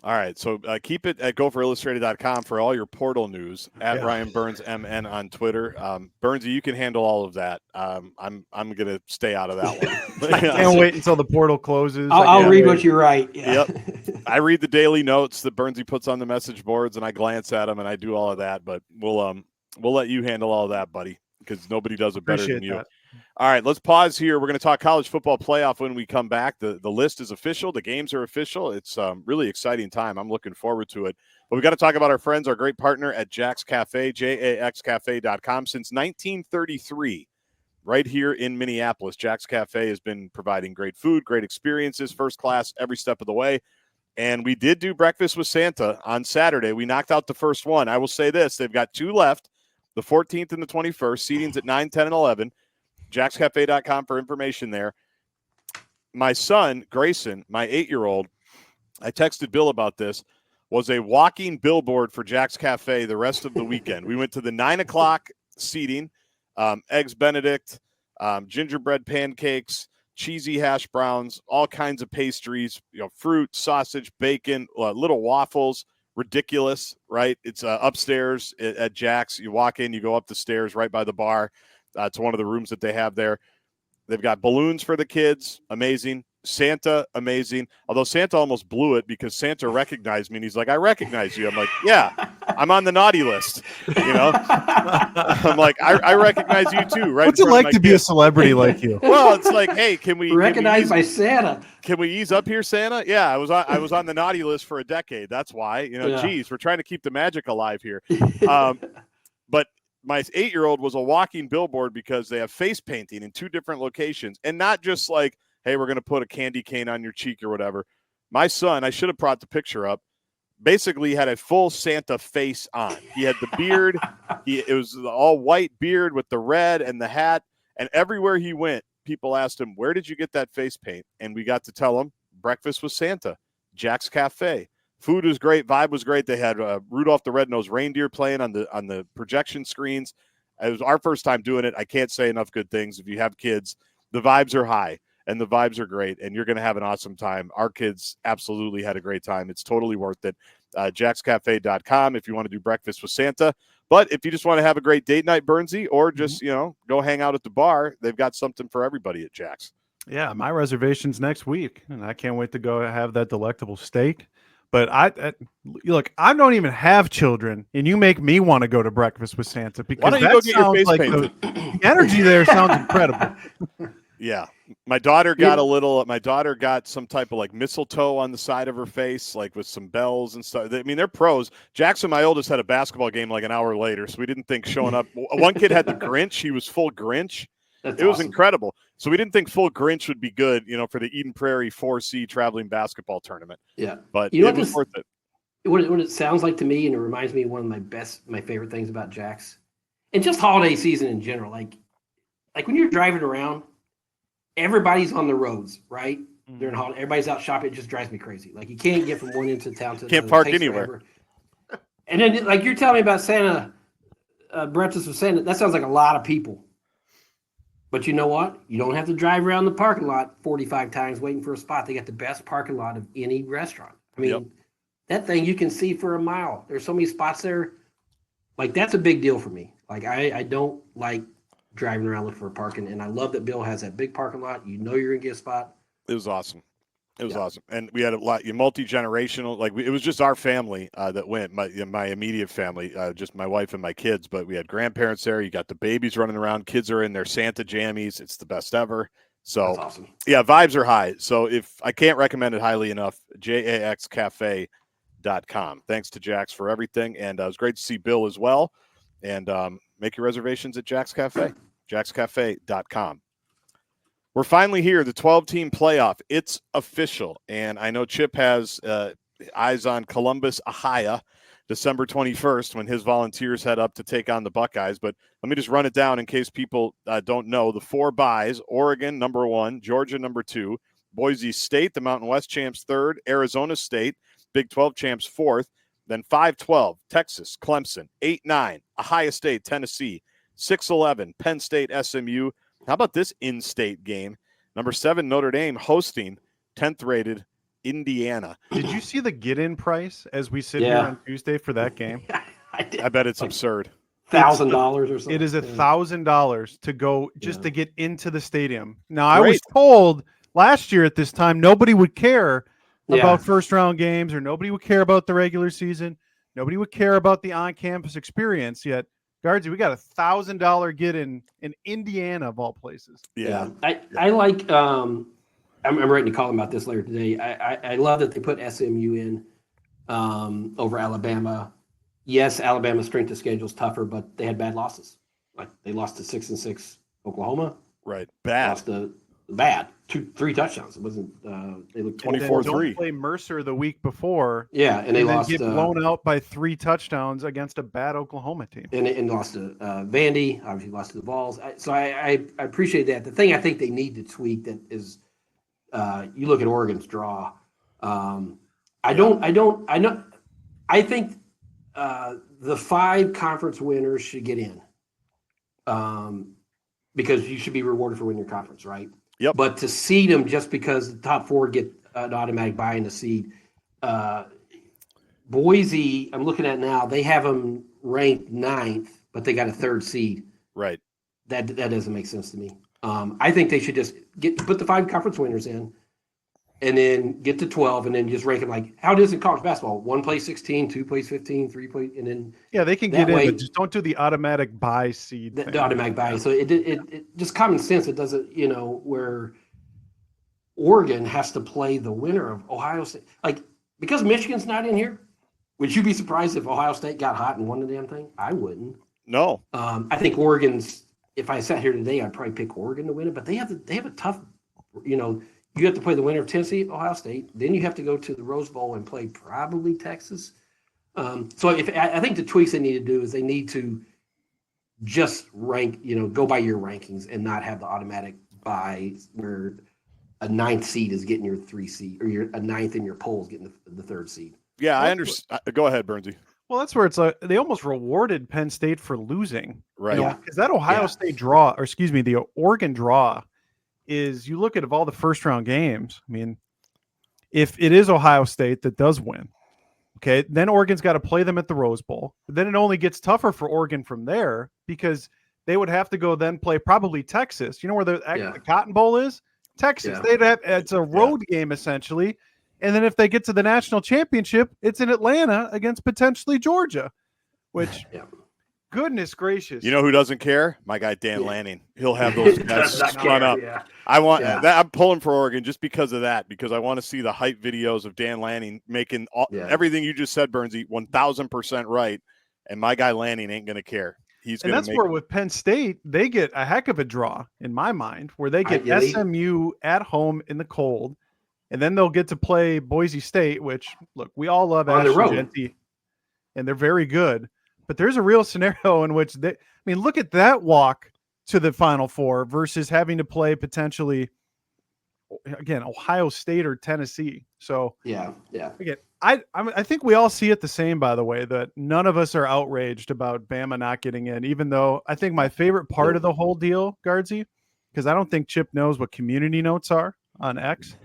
All right, so keep it at gopherillustrated.com for all your portal news. At Ryan Burns MN on Twitter. Burnsy, you can handle all of that. I'm going to stay out of that one. I can't wait until the portal closes. I'll read what you write. Yeah. Yep. I read the daily notes that Burnsy puts on the message boards, and I glance at them, and I do all of that. But we'll let you handle all of that, buddy, because nobody does it better than you. All right, let's pause here. We're going to talk college football playoff when we come back. The list is official. The games are official. It's really exciting time. I'm looking forward to it. But we got to talk about our friends, our great partner at Jack's Cafe, JAXCafe.com. Since 1933, right here in Minneapolis, Jack's Cafe has been providing great food, great experiences, first class every step of the way. And we did do Breakfast with Santa on Saturday. We knocked out the first one. I will say this. They've got two left, the 14th and the 21st. Seating's at 9, 10, and 11. JacksCafe.com for information there. My son, Grayson, my 8-year-old, I texted Bill about this, was a walking billboard for Jack's Cafe the rest of the weekend. We went to the 9 o'clock seating, Eggs Benedict, gingerbread pancakes, cheesy hash browns, all kinds of pastries, fruit, sausage, bacon, little waffles, ridiculous, right? It's upstairs at Jack's. You walk in, you go up the stairs right by the bar. To one of the rooms that they have there. They've got balloons for the kids. Amazing. Santa, amazing. Although Santa almost blew it because Santa recognized me and he's like, I recognize you. I'm like, yeah, I'm on the naughty list. I'm like, I recognize you too. Right? What's it like to be a celebrity like you? Well, it's like, hey, can we recognized by Santa? Can we ease up here, Santa? Yeah, I was on the naughty list for a decade. That's why. Geez, we're trying to keep the magic alive here. But my 8-year-old was a walking billboard because they have face painting in 2 different locations, and not just like, hey, we're going to put a candy cane on your cheek or whatever. My son, I should have brought the picture up, basically had a full Santa face on. He had the beard. It was the all white beard with the red and the hat. And everywhere he went, people asked him, where did you get that face paint? And we got to tell him, breakfast with Santa, Jack's Cafe. Food was great. Vibe was great. They had Rudolph the Red-Nosed Reindeer playing on the projection screens. It was our first time doing it. I can't say enough good things. If you have kids, the vibes are high. And the vibes are great, and you're going to have an awesome time. Our kids absolutely had a great time. It's totally worth it. JacksCafe.com if you want to do breakfast with Santa. But if you just want to have a great date night, Burnsy, or just, go hang out at the bar, they've got something for everybody at Jack's. Yeah, my reservation's next week, and I can't wait to go have that delectable steak. But look, I don't even have children, and you make me want to go to breakfast with Santa because why don't you go get your face painted? The energy there sounds incredible. Yeah. My daughter got some type of like mistletoe on the side of her face, like with some bells and stuff. I mean, they're pros. Jackson, my oldest, had a basketball game like an hour later, so we didn't think showing up. One kid had the Grinch. He was full Grinch. That's it was awesome. Incredible. So we didn't think full Grinch would be good, for the Eden Prairie 4C traveling basketball tournament. Yeah. But it was worth it. What it sounds like to me, and it reminds me of one of my favorite things about Jack's, and just holiday season in general, like when you're driving around, everybody's on the roads, right? During holiday, everybody's out shopping. It just drives me crazy. Like you can't get from one end of town to can't park anywhere. Forever. And then, like you're telling me about Santa, breakfast with Santa. That sounds like a lot of people. But you know what? You don't have to drive around the parking lot 45 times waiting for a spot. They got the best parking lot of any restaurant. I mean, That thing you can see for a mile. There's so many spots there. Like that's a big deal for me. Like I don't like driving around looking for parking, and I love that Bill has that big parking lot. You know you're gonna get a spot. It was awesome. It was awesome, and we had a lot multi-generational. It was just our family that went. My immediate family, just my wife and my kids. But we had grandparents there. You got the babies running around. Kids are in their Santa jammies. It's the best ever. So that's awesome. Yeah, vibes are high. So if I can't recommend it highly enough, JaxCafe.com. Thanks to Jax for everything, and it was great to see Bill as well. And make your reservations at Jack's Cafe, JaxCafe.com. We're finally here, the 12-team playoff. It's official, and I know Chip has eyes on Columbus, Ohio, December 21st, when his Volunteers head up to take on the Buckeyes. But let me just run it down in case people don't know. The 4 byes: Oregon, number 1, Georgia, number 2, Boise State, the Mountain West champs, 3rd, Arizona State, Big 12 champs, 4th. Then 5-12, Texas, Clemson. 8-9, Ohio State, Tennessee. 6-11, Penn State, SMU. How about this in-state game? Number 7, Notre Dame hosting 10th-rated Indiana. Did you see the get-in price as we sit here on Tuesday for that game? I did. I bet it's absurd. $1,000 or something. It is $1,000 to go just to get into the stadium. Now, I was told last year at this time nobody would care about first-round games, or nobody would care about the regular season. Nobody would care about the on-campus experience yet. Guardsy, we got $1,000 get-in Indiana, of all places. Yeah. I like I'm writing a column about this later today. I love that they put SMU in over Alabama. Yes, Alabama's strength of schedule is tougher, but they had bad losses. Like they lost to 6-6 Oklahoma. Right. Bad. Lost to bad. 3 touchdowns. It wasn't they looked 24-3. Don't play Mercer the week before. Yeah, and they lost get blown out by 3 touchdowns against a bad Oklahoma team. And lost to Vandy, obviously lost to the Vols. I appreciate that. The thing I think they need to tweak that is you look at Oregon's draw. I think the 5 conference winners should get in. Because you should be rewarded for winning your conference, right? Yep. But to seed them just because the top 4 get an automatic buy in the seed. Boise, I'm looking at now, they have them ranked 9th, but they got a 3rd seed. Right. That doesn't make sense to me. I think they should just put the 5 conference winners in, and then get to 12, and then just rank them like how it is in college basketball. 1 plays 16, 2 plays 15, 3 plays, and then they can get in, but just don't do the automatic buy seed. The automatic buy. So it just common sense. It doesn't, where Oregon has to play the winner of Ohio State. Like, because Michigan's not in here, would you be surprised if Ohio State got hot and won the damn thing? I wouldn't. No. I think Oregon's, if I sat here today, I'd probably pick Oregon to win it, but they have a tough, you have to play the winner of Tennessee, Ohio State. Then you have to go to the Rose Bowl and play probably Texas. So I think the tweaks they need to do is they need to just rank, go by your rankings and not have the automatic buy where a 9th seed is getting your 3 seed, or a 9th in your polls getting the 3rd seed. Yeah, I understand. Go ahead, Burnsy. Well, that's where it's like they almost rewarded Penn State for losing. Right. Because that Ohio State draw, or excuse me, the Oregon draw is, you look at all the first round games. I mean, if it is Ohio State that does win, okay, then Oregon's got to play them at the Rose Bowl. But then it only gets tougher for Oregon from there, because they would have to go then play probably Texas. You know where the Cotton Bowl is? Texas. Yeah. It's a road game essentially. And then if they get to the national championship, it's in Atlanta against potentially Georgia, which goodness gracious. You know who doesn't care? My guy Dan Lanning. He'll have those guys run up. Yeah. I want that. I'm pulling for Oregon just because of that, because I want to see the hype videos of Dan Lanning making everything you just said, Burnsy, 1,000% right. And my guy Lanning ain't going to care. And that's where with Penn State, they get a heck of a draw in my mind, where they get SMU at home in the cold, and then they'll get to play Boise State, which, look, we all love Ashton Genty, and they're very good. But there's a real scenario in which look at that walk to the Final Four versus having to play potentially, again, Ohio State or Tennessee. So again, I think we all see it the same, by the way, that none of us are outraged about Bama not getting in, even though I think my favorite part of the whole deal, Guardsy, because I don't think Chip knows what community notes are on X.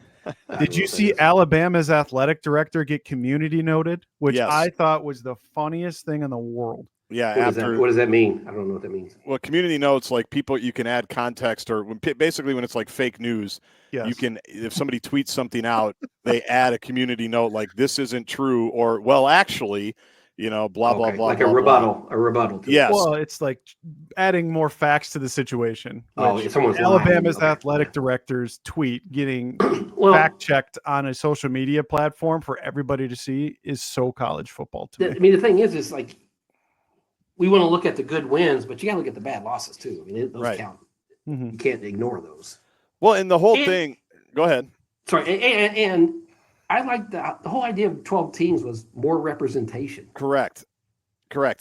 Did you see Alabama's athletic director get community noted, which I thought was the funniest thing in the world? Yeah. What does that mean? I don't know what that means. Well, community notes, like people, you can add context, or basically when it's like fake news, you can, if somebody tweets something out, they add a community note like, this isn't true, or, well, actually, blah, blah, blah. Like blah, a rebuttal. Yes. Well, it's like adding more facts to the situation. Someone's Alabama's lying. athletic director's tweet getting fact checked on a social media platform for everybody to see is so college football to me. I mean, the thing is like, we want to look at the good wins, but you got to look at the bad losses too. I mean, those count. You can't ignore those. Well, and the whole thing, go ahead. Sorry. And I like the whole idea of 12 teams was more representation. Correct.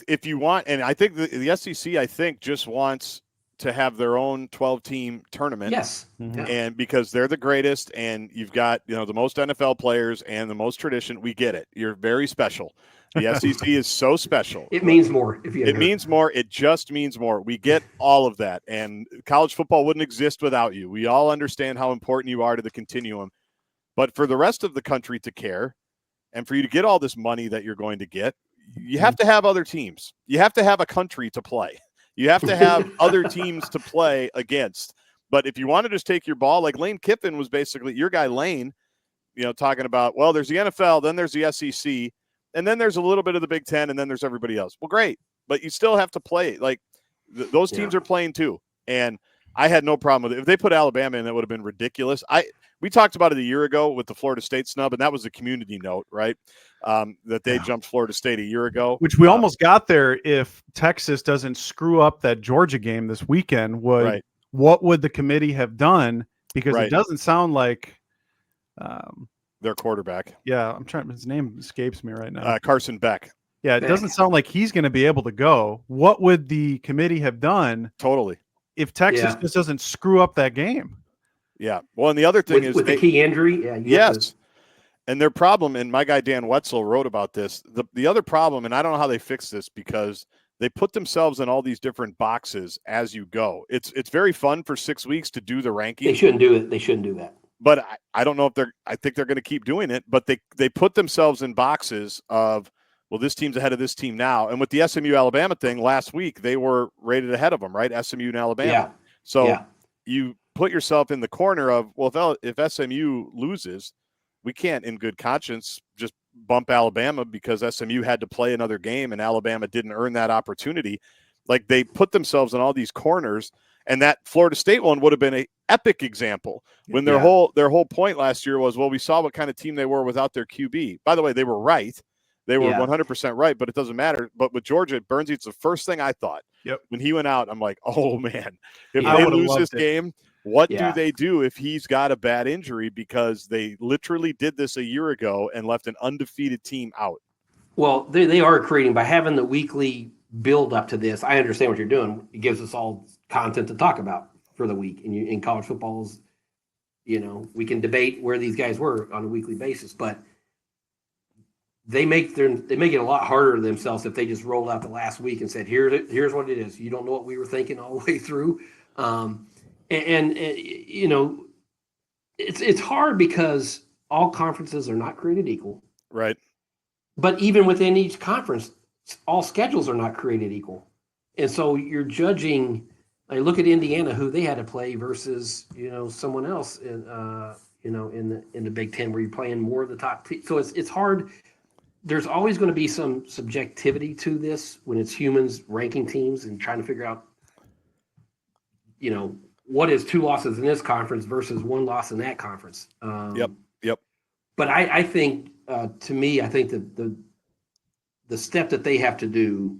If you want, and I think the SEC, I think, just wants to have their own 12-team tournament. Yes. And because they're the greatest, and you've got, the most NFL players and the most tradition, we get it. You're very special. The SEC is so special. It means more. It means more. It just means more. We get all of that. And college football wouldn't exist without you. We all understand how important you are to the continuum. But for the rest of the country to care, and for you to get all this money that you're going to get, you have to have other teams. You have to have a country to play. You have to have other teams to play against. But if you want to just take your ball, like Lane Kiffin was basically your guy Lane, talking about, well, there's the NFL, then there's the SEC, and then there's a little bit of the Big Ten, and then there's everybody else. Well, great, but you still have to play. Like those teams are playing too, and I had no problem with it. If they put Alabama in, that would have been ridiculous. We talked about it a year ago with the Florida State snub, and that was a community note, right? That they jumped Florida State a year ago. Which we almost got there if Texas doesn't screw up that Georgia game this weekend. What would the committee have done? Because it doesn't sound like their quarterback. Yeah, his name escapes me right now. Carson Beck. Yeah, it doesn't sound like he's going to be able to go. What would the committee have done? Totally. If Texas just doesn't screw up that game. Yeah. Well, and the other thing is the key injury. Yes. And their problem, and my guy Dan Wetzel wrote about this, the other problem, and I don't know how they fix this, because they put themselves in all these different boxes as you go. It's very fun for 6 weeks to do the rankings. They shouldn't do it. They shouldn't do that. But I don't know if I think they're going to keep doing it, but they put themselves in boxes of, well, this team's ahead of this team now. And with the SMU Alabama thing last week, they were rated ahead of them, right? SMU and Alabama. Yeah. So you put yourself in the corner of, well, if SMU loses, we can't in good conscience just bump Alabama because SMU had to play another game and Alabama didn't earn that opportunity. Like, they put themselves in all these corners, and that Florida State one would have been an epic example when their whole point last year was, well, we saw what kind of team they were without their QB. By the way, they were right. They were 100% right, but it doesn't matter. But with Georgia, Burns, it's the first thing I thought. Yep. When he went out, I'm like, oh, man, if I they would've lose this loved it. game, what do they do if he's got a bad injury? Because they literally did this a year ago and left an undefeated team out. Well, they are creating, by having the weekly build up to this. I understand what you're doing. It gives us all content to talk about for the week. And in college football's, we can debate where these guys were on a weekly basis, but they make it a lot harder to themselves if they just rolled out the last week and said, here's what it is. You don't know what we were thinking all the way through. It's hard because all conferences are not created equal. Right. But even within each conference, all schedules are not created equal. And so you're judging, like, look at Indiana, who they had to play versus, someone else in the Big Ten, where you're playing more of the top teams. So it's hard. There's always going to be some subjectivity to this when it's humans ranking teams and trying to figure out, what is 2 losses in this conference versus 1 loss in that conference. Yep. But I think, to me, I think that the step that they have to do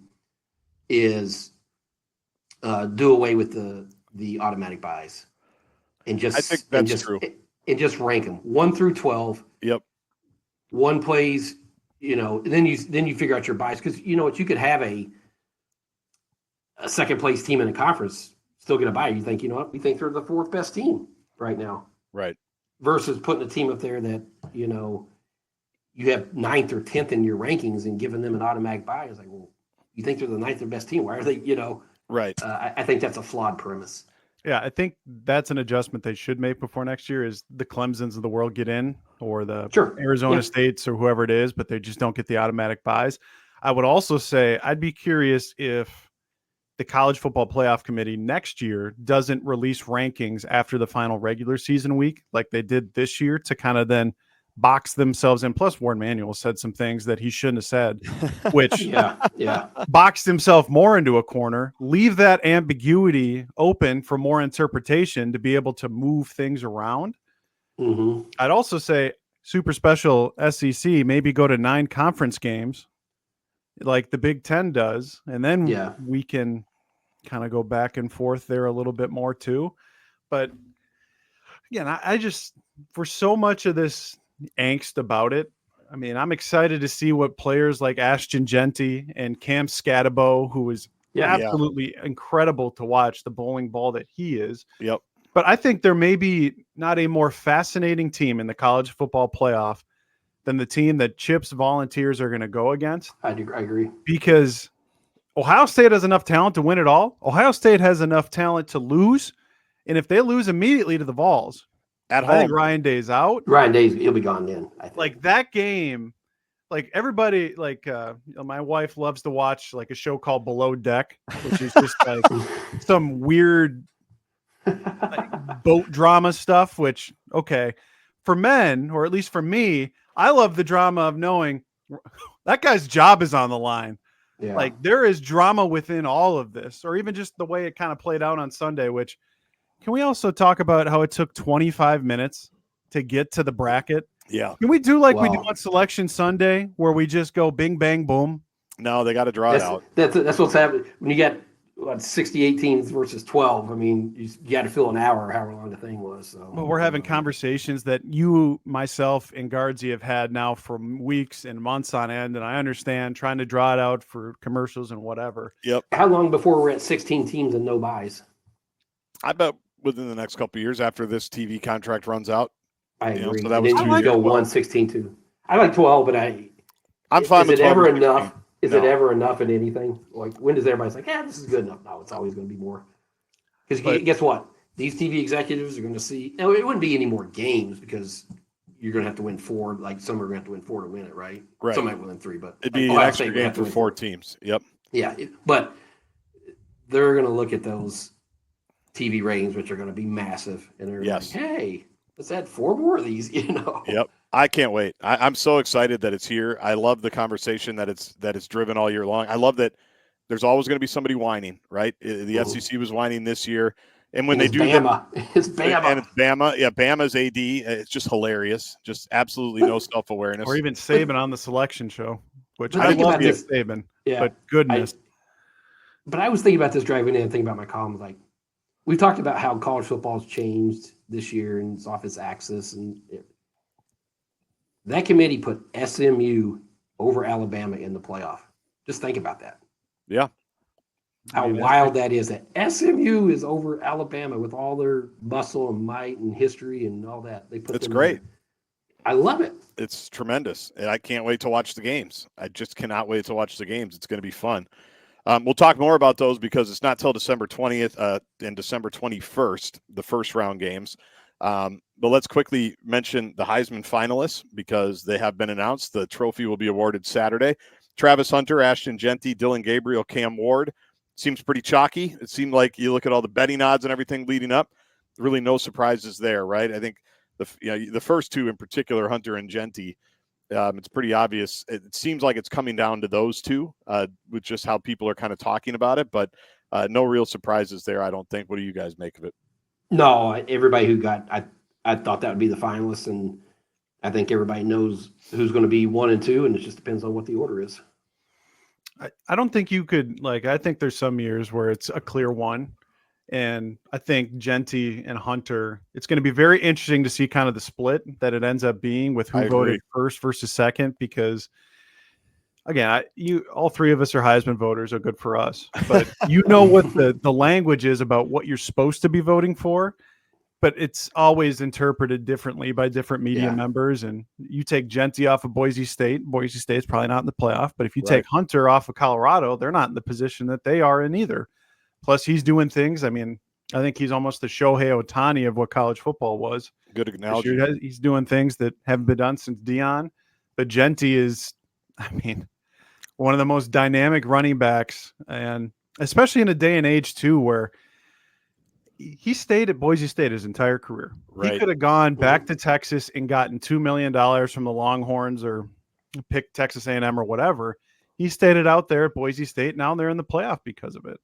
is do away with the automatic buys and just, I think that's true. And just rank them 1 through 12. Yep. 1 plays, and then you figure out your buys, because you could have a second place team in a conference still get a buy. You think, we think they're the 4th best team right now. Right. Versus putting a team up there that, you have 9th or 10th in your rankings and giving them an automatic buy. It's like, well, you think they're the 9th or best team. Why are they, Right. I think that's a flawed premise. Yeah, I think that's an adjustment they should make before next year, is the Clemsons of the world get in, or the Arizona States or whoever it is, but they just don't get the automatic buys. I would also say I'd be curious if the College Football Playoff Committee next year doesn't release rankings after the final regular season week like they did this year, to kind of then box themselves in. Plus, Warren Manuel said some things that he shouldn't have said, which boxed himself more into a corner. Leave that ambiguity open for more interpretation to be able to move things around. Mm-hmm. I'd also say super special SEC, maybe go to 9 conference games like the Big Ten does, and then we can kind of go back and forth there a little bit more too. But again, I just, for so much of this angst about it, I mean, I'm excited to see what players like Ashton Genty and Cam Scatabo, who is absolutely incredible to watch, the bowling ball that he is. Yep. But I think there may be not a more fascinating team in the college football playoff than the team that Chip's Volunteers are going to go against. I agree. Because Ohio State has enough talent to win it all. Ohio State has enough talent to lose. And if they lose immediately to the Vols, I think Ryan Day's out. Ryan Day's, he'll be gone then, I think. Like, that game, like, everybody, like, my wife loves to watch like a show called Below Deck, which is just like some weird like boat drama stuff, which, okay, for men, or at least for me, I love the drama of knowing that guy's job is on the line. Yeah. Like, there is drama within all of this, or even just the way it kind of played out on Sunday, which, can we also talk about how it took 25 minutes to get to the bracket? Yeah. Can we do like we do on Selection Sunday, where we just go bing, bang, boom? No, they got to draw it out. That's what's happening. When you got 68 teams versus 12, I mean, you got to fill an hour, however long the thing was. So. Well, we're having conversations that you, myself, and Guardsy have had now for weeks and months on end, and I understand trying to draw it out for commercials and whatever. Yep. How long before we're at 16 teams and no buys? I bet within the next couple of years after this TV contract runs out. I agree. So that and was then 2 you years. go 1, 16, 2. I like 12, but I'm fine with 12. Is it ever enough? Is No. it ever enough in anything? Like, when does everybody say, this is good enough? No, it's always going to be more. Because guess what? These TV executives are going to see. Now, it wouldn't be any more games because you're going to have to win 4. Like, some are going to have to win 4 to win it, right? Right. Some might win 3, but It'd be Ohio an extra State would game have to for win 4 teams. Yep. Yeah, but they're going to look at those TV ratings, which are going to be massive, and they're like, hey, let's add 4 more of these, Yep. I can't wait. I'm so excited that it's here. I love the conversation that it's driven all year long. I love that there's always going to be somebody whining, right? The SEC was whining this year. And when they do Bama. It's Bama. And it's Bama. Yeah, Bama's AD. It's just hilarious. Just absolutely no self-awareness. Or even Saban on the selection show, which But I think love about this. Saban. Yeah. But goodness. But I was thinking about this driving in and thinking about my column. Like, we talked about how college football has changed this year and it's off its axis. And that committee put SMU over Alabama in the playoff. Just think about that. Yeah. How wild that is. That SMU is over Alabama with all their muscle and might and history and all that. They put That's them great. in. I love it. It's tremendous. And I can't wait to watch the games. I just cannot wait to watch the games. It's going to be fun. We'll talk more about those because it's not till December 20th and December 21st, the first round games. But let's quickly mention the Heisman finalists because they have been announced. The trophy will be awarded Saturday. Travis Hunter, Ashton Genty, Dylan Gabriel, Cam Ward. Seems pretty chalky. It seemed like you look at all the betting odds and everything leading up. Really no surprises there, right? I think the first two in particular, Hunter and Genty, it's pretty obvious. It seems like it's coming down to those two with just how people are kind of talking about it, but no real surprises there, I don't think. What do you guys make of it? No, everybody who got, I thought that would be the finalists, and I think everybody knows who's going to be 1 and 2, and it just depends on what the order is. I don't think you could, I think there's some years where it's a clear one. And I think Genty and Hunter, it's going to be very interesting to see kind of the split that it ends up being with who voted first versus second, because again, all three of us are Heisman voters, are good for us, but you know what the language is about what you're supposed to be voting for, but it's always interpreted differently by different media members. And you take Genty off of Boise State's probably not in the playoff, but if you take Hunter off of Colorado, they're not in the position that they are in either. Plus, he's doing things. I mean, I think he's almost the Shohei Ohtani of what college football was. Good analogy. He's doing things that haven't been done since Deion. But Genty is, one of the most dynamic running backs, and especially in a day and age, too, where he stayed at Boise State his entire career. Right. He could have gone back to Texas and gotten $2 million from the Longhorns or picked Texas A&M or whatever. He stayed it out there at Boise State. Now they're in the playoff because of it.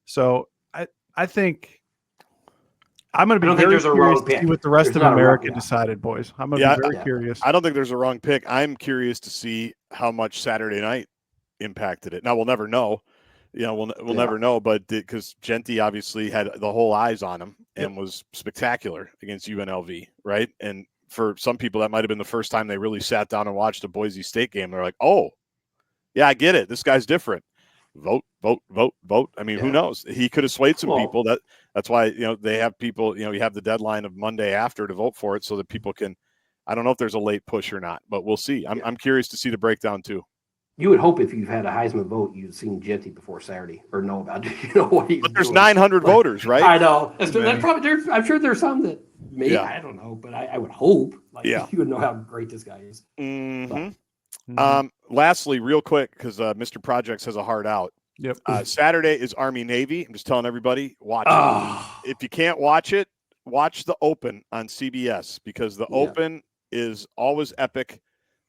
So I think I'm going to be very curious to see what the rest of America decided, boys. I'm going to be very curious. I don't think there's a wrong pick. I'm curious to see how much Saturday night impacted it. Now, we'll never know. We'll never know, but because Genty obviously had the whole eyes on him and was spectacular against UNLV, right? And for some people, that might have been the first time they really sat down and watched a Boise State game. They're like, oh, yeah, I get it. This guy's different. Vote. I mean, who knows? He could have swayed some people. That's why, they have people, you have the deadline of Monday after to vote for it so that people can, I don't know if there's a late push or not, but we'll see. I'm curious to see the breakdown too. You would hope if you've had a Heisman vote, you'd seen Genty before Saturday or know about it. What he's but there's doing. 900 voters, right? I know. I'm sure there's some that maybe, I don't know, but I would hope you would know how great this guy is. Mm-hmm. Lastly, real quick, because Mr. Projects has a heart out. Yep. Saturday is Army Navy. I'm just telling everybody, watch it. If you can't watch it, watch the Open on CBS because the Open is always epic.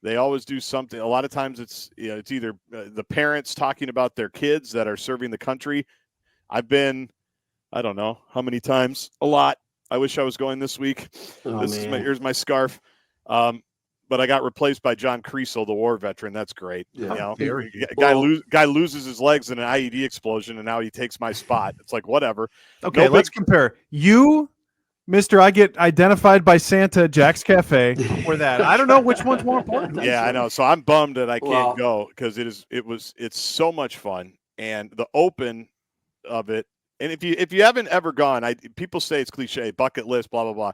They always do something. A lot of times it's either the parents talking about their kids that are serving the country. I've been, I don't know how many times, a lot. I wish I was going this week. Here's my scarf. But I got replaced by John Creasel, the war veteran. That's great. Yeah. Guy loses his legs in an IED explosion, and now he takes my spot. It's like, whatever. Okay, let's compare. You, Mr. I get identified by Santa at Jack's Cafe for that. I don't know which one's more important. Yeah, I know. So I'm bummed that I can't go because it's so much fun. And the Open of it, and if you haven't ever gone, people say it's cliche, bucket list, blah, blah, blah.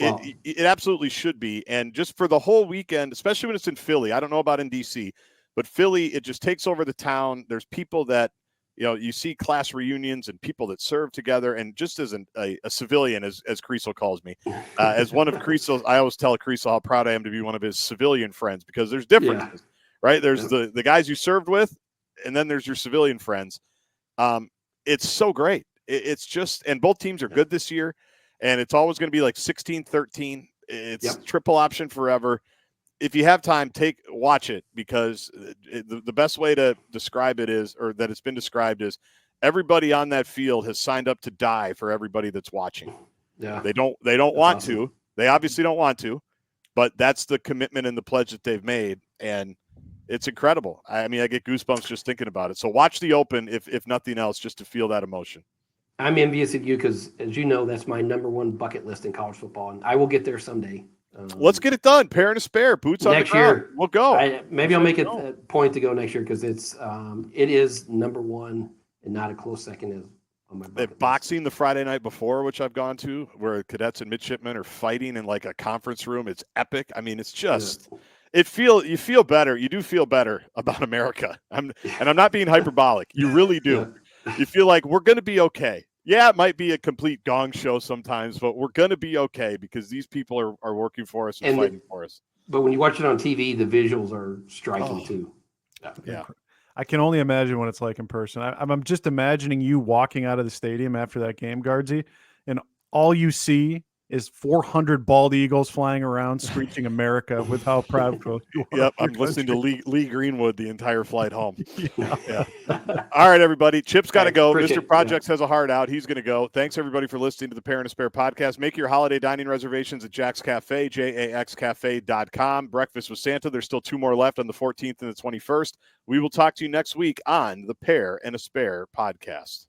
It absolutely should be. And just for the whole weekend, especially when it's in Philly, I don't know about in DC, but Philly, it just takes over the town. There's people that, you see class reunions and people that serve together. And just as a civilian, as Creasel calls me, as one of Creasel's, I always tell Creasel how proud I am to be one of his civilian friends because there's differences, right? There's the guys you served with, and then there's your civilian friends. It's so great. It's just, and both teams are good this year. And it's always going to be like 16-13. It's triple option forever. if you have time, watch it, because the best way to describe it is, or that it's been described is, everybody on that field has signed up to die for everybody that's watching. Yeah. They don't want awesome. To. They obviously don't want to, but that's the commitment and the pledge that they've made, and it's incredible. I mean, I get goosebumps just thinking about it. So watch the Open, if nothing else, just to feel that emotion. I'm envious of you because, as you know, that's my number one bucket list in college football, and I will get there someday. Let's get it done. Pair and a spare, boots on the ground. Next year, we'll go. Maybe I'll make it a point to go next year, because it is number one and not a close second on my bucket list. Boxing the Friday night before, which I've gone to, where cadets and midshipmen are fighting in like a conference room. It's epic. I mean, it's just you feel better. You do feel better about America. I'm not being hyperbolic. You really do. You feel like we're going to be okay. Yeah, it might be a complete gong show sometimes, but we're going to be okay because these people are working for us and fighting for us. But when you watch it on TV, the visuals are striking too. Yeah. I can only imagine what it's like in person. I'm just imagining you walking out of the stadium after that game, Guardsy, and all you see is 400 bald eagles flying around, screeching America with how proud you are. Yep, I'm listening to Lee Greenwood the entire flight home. Yeah. All right, everybody. Chip's got to go. Mr. Projects has a heart out. He's going to go. Thanks, everybody, for listening to the Pair and a Spare podcast. Make your holiday dining reservations at Jack's Cafe, jaxcafe.com. Breakfast with Santa. There's still 2 more left on the 14th and the 21st. We will talk to you next week on the Pair and a Spare podcast.